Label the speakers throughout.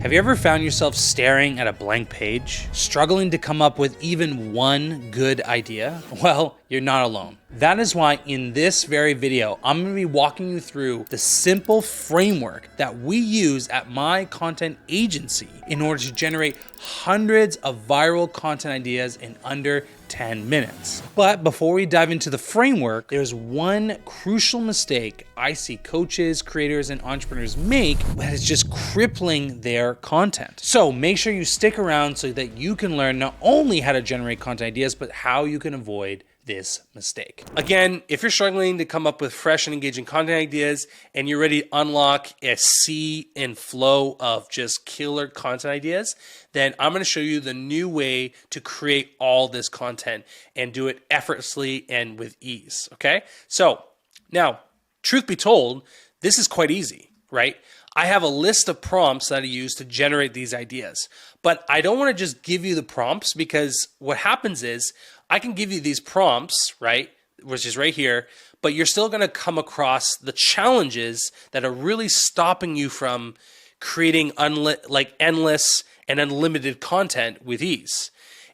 Speaker 1: Have you ever found yourself staring at a blank page, struggling to come up with even one good idea? Well, you're not alone. That is why in this very video, I'm going to be walking you through the simple framework that we use at my content agency in order to generate hundreds of viral content ideas in under 10 minutes. But before we dive into the framework, there's one crucial mistake I see coaches, creators, and entrepreneurs make that is just crippling their content. So make sure you stick around so that you can learn not only how to generate content ideas, but how you can avoid this mistake. Again, if you're struggling to come up with fresh and engaging content ideas and you're ready to unlock a sea and flow of just killer content ideas, then I'm going to show you the new way to create all this content and do it effortlessly and with ease. Okay. So now, truth be told, this is quite easy, right? I have a list of prompts that I use to generate these ideas, but I don't want to just give you the prompts, because what happens is I can give you these prompts, right, which is right here, but you're still going to come across the challenges that are really stopping you from creating endless and unlimited content with ease.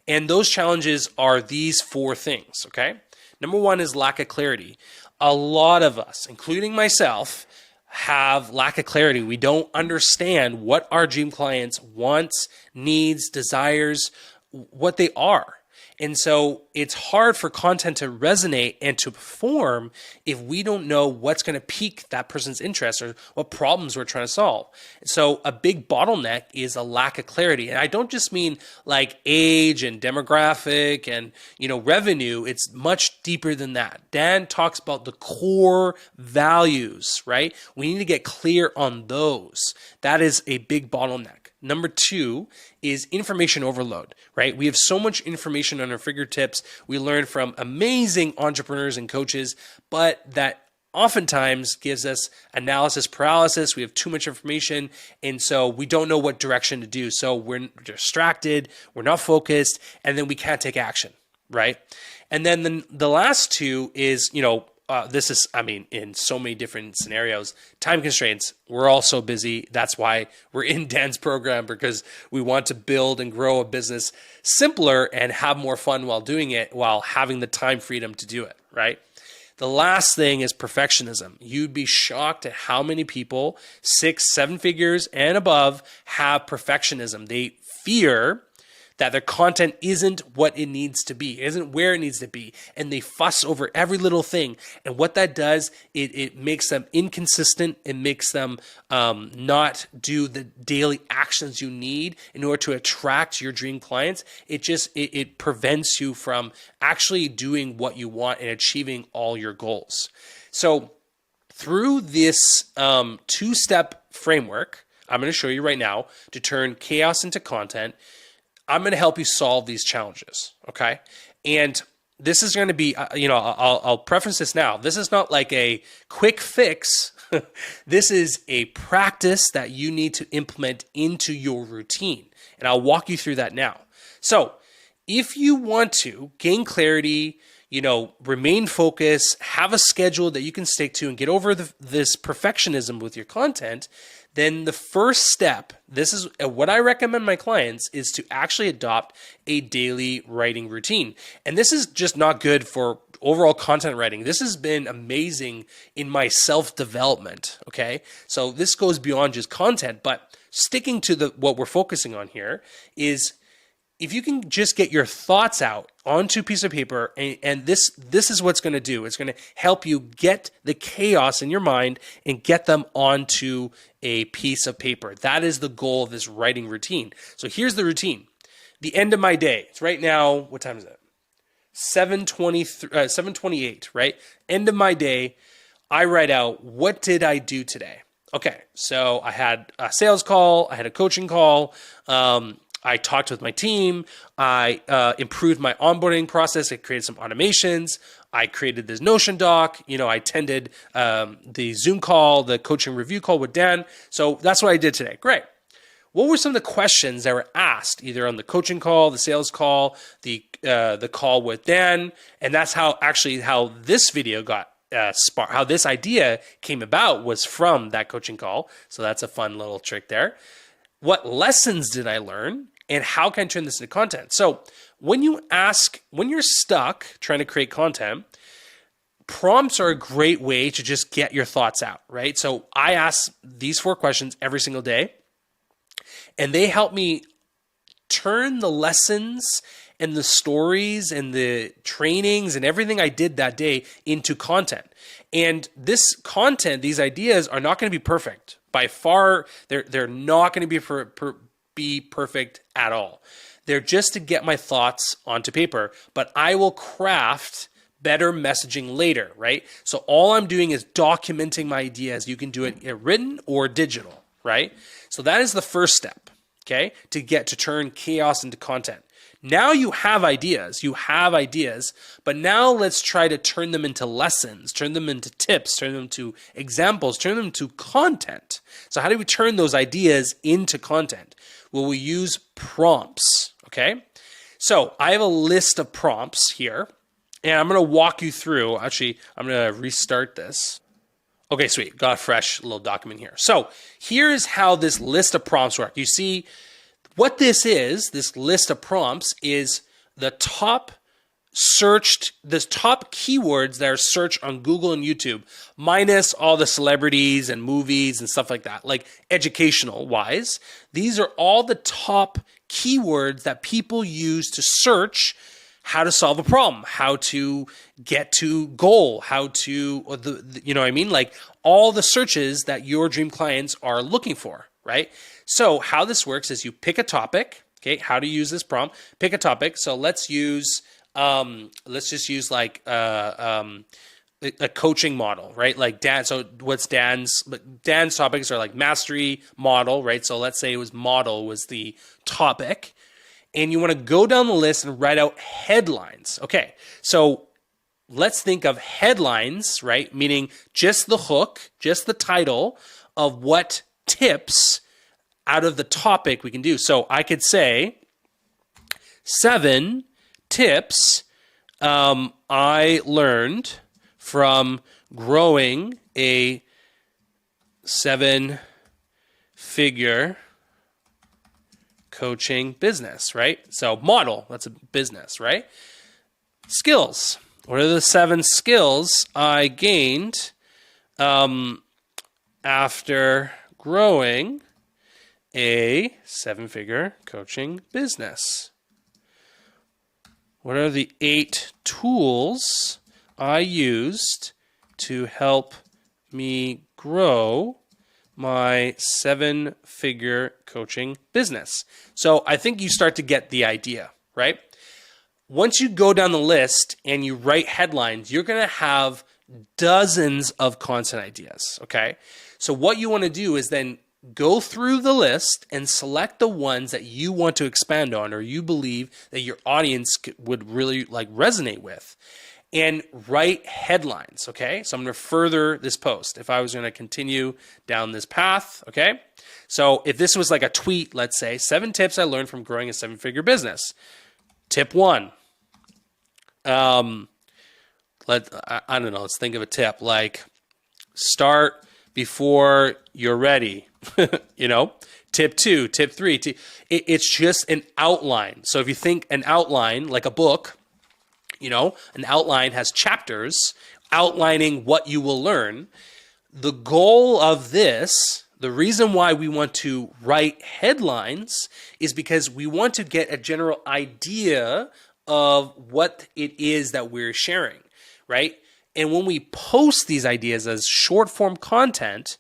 Speaker 1: And those challenges are these four things, okay? Number one is lack of clarity. A lot of us, including myself, have lack of clarity. We don't understand what our dream clients wants, needs, desires, what they are. And so it's hard for content to resonate and to perform if we don't know what's going to pique that person's interest or what problems we're trying to solve. So a big bottleneck is a lack of clarity. And I don't just mean like age and demographic and, revenue. It's much deeper than that. Dan talks about the core values, right? We need to get clear on those. That is a big bottleneck. Number two is information overload, right? We have so much information on our fingertips. We learn from amazing entrepreneurs and coaches, but that oftentimes gives us analysis paralysis. We have too much information, and so we don't know what direction to do. So we're distracted, we're not focused, and then we can't take action, right? And then the last two is, this is, in so many different scenarios, time constraints. We're all so busy. That's why we're in Dan's program, because we want to build and grow a business simpler and have more fun while doing it, while having the time freedom to do it, right? The last thing is perfectionism. You'd be shocked at how many people, 6, 7 figures and above, have perfectionism. They fear that their content isn't what it needs to be, isn't where it needs to be, and they fuss over every little thing. And what that does, it makes them inconsistent. It makes them not do the daily actions you need in order to attract your dream clients. It prevents you from actually doing what you want and achieving all your goals. So through this two-step framework, I'm going to show you right now to turn chaos into content. I'm going to help you solve these challenges, okay? And this is going to be, I'll preface this now. This is not like a quick fix. This is a practice that you need to implement into your routine. And I'll walk you through that now. So if you want to gain clarity, remain focused, have a schedule that you can stick to, and get over this perfectionism with your content, then the first step, this is what I recommend my clients, is to actually adopt a daily writing routine. And this is just not good for overall content writing. This has been amazing in my self-development, okay? So this goes beyond just content, but sticking to what we're focusing on here is, if you can just get your thoughts out onto a piece of paper, and this is what's going to do. It's going to help you get the chaos in your mind and get them onto a piece of paper. That is the goal of this writing routine. So here's the routine. The end of my day. It's right now, what time is it? 7:28, right? End of my day. I write out, what did I do today? Okay, so I had a sales call. I had a coaching call. I talked with my team. I improved my onboarding process. I created some automations. I created this Notion doc. I attended the Zoom call, the coaching review call with Dan. So that's what I did today. Great. What were some of the questions that were asked either on the coaching call, the sales call, the call with Dan? And that's how this video got sparked. How this idea came about was from that coaching call. So that's a fun little trick there.
Speaker 2: what lessons did I learn, and how can I turn this into content? So when you're stuck trying to create content, prompts are a great way to just get your thoughts out, right? So I ask these 4 questions every single day, and they help me turn the lessons and the stories and the trainings and everything I did that day into content. And this content, these ideas are not going to be perfect. By far, they're not going to be perfect at all. They're just to get my thoughts onto paper, but I will craft better messaging later, right? So all I'm doing is documenting my ideas. You can do it written or digital, right? So that is the first step, okay, to turn chaos into content. Now you have ideas, but now let's try to turn them into lessons, turn them into tips, turn them to examples, turn them to content. So how do we turn those ideas into content? Well, we use prompts, okay? So I have a list of prompts here, and I'm going to walk you through. Actually, I'm going to restart this. Okay, sweet. Got a fresh little document here. So here's how this list of prompts work. You see, what this list of prompts is the top keywords that are searched on Google and YouTube, minus all the celebrities and movies and stuff like that, like educational wise. These are all the top keywords that people use to search how to solve a problem, how to get to goal, you know what I mean? Like all the searches that your dream clients are looking for, right? So how this works is you pick a topic, okay? How to use this prompt, pick a topic. So let's just use like a coaching model, right? Like Dan's topics are like mastery, model, right? So let's say it was model was the topic. And you want to go down the list and write out headlines. Okay, so let's think of headlines, right? Meaning just the hook, just the title of what tips out of the topic we can do. So I could say 7 tips I learned from growing a 7-figure coaching business, right? So model, that's a business, right? Skills. What are the 7 skills I gained after growing a 7-figure coaching business? What are the 8 tools I used to help me grow my 7-figure coaching business? So I think you start to get the idea, right? Once you go down the list and you write headlines, you're going to have dozens of content ideas, okay? So what you want to do is then go through the list and select the ones that you want to expand on or you believe that your audience would really like resonate with, and write headlines, okay? So I'm going to further this post if I was going to continue down this path, okay? So if this was like a tweet, let's say, 7 tips I learned from growing a 7-figure business. Tip 1. I don't know, let's think of a tip like start before you're ready, you know? Tip 2, tip 3. It's just an outline. So if you think an outline like a book, you know, an outline has chapters outlining what you will learn. The goal of this, the reason why we want to write headlines is because we want to get a general idea of what it is that we're sharing, right? And when we post these ideas as short form content,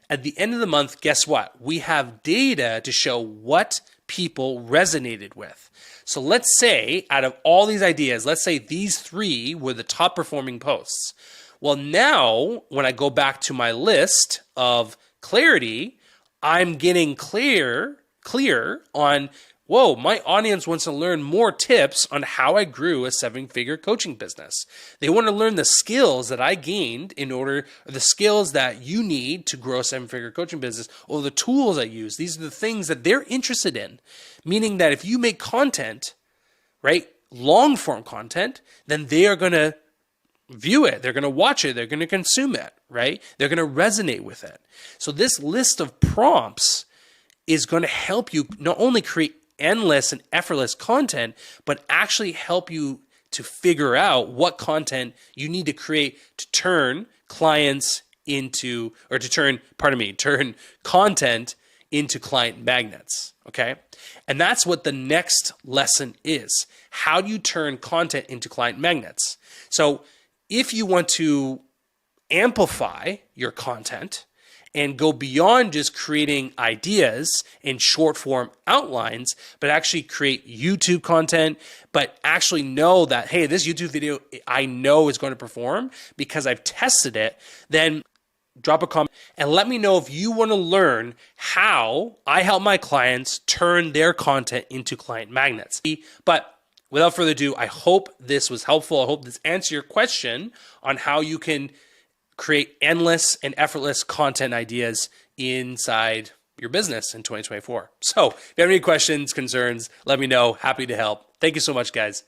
Speaker 2: at the end of the month, guess what? We have data to show what people resonated with. So let's say out of all these ideas, let's say these 3 were the top performing posts. Well, now when I go back to my list of clarity, I'm getting clear on, whoa, my audience wants to learn more tips on how I grew a 7-figure coaching business. They want to learn the skills that I gained or the skills that you need to grow a 7-figure coaching business, or the tools I use. These are the things that they're interested in. Meaning that if you make content, right, long form content, then they are going to view it. They're going to watch it. They're going to consume it, right? They're going to resonate with it. So this list of prompts is going to help you not only create endless and effortless content, but actually help you to figure out what content you need to create to turn clients into, or to turn content into client magnets. Okay. And that's what the next lesson is. How do you turn content into client magnets? So if you want to amplify your content and go beyond just creating ideas in short form outlines, but actually create YouTube content, but actually know that, hey, this YouTube video I know is going to perform because I've tested it, then drop a comment and let me know if you want to learn how I help my clients turn their content into client magnets. But without further ado, I hope this was helpful. I hope this answered your question on how you can create endless and effortless content ideas inside your business in 2024. So if you have any questions, concerns, let me know. Happy to help. Thank you so much, guys.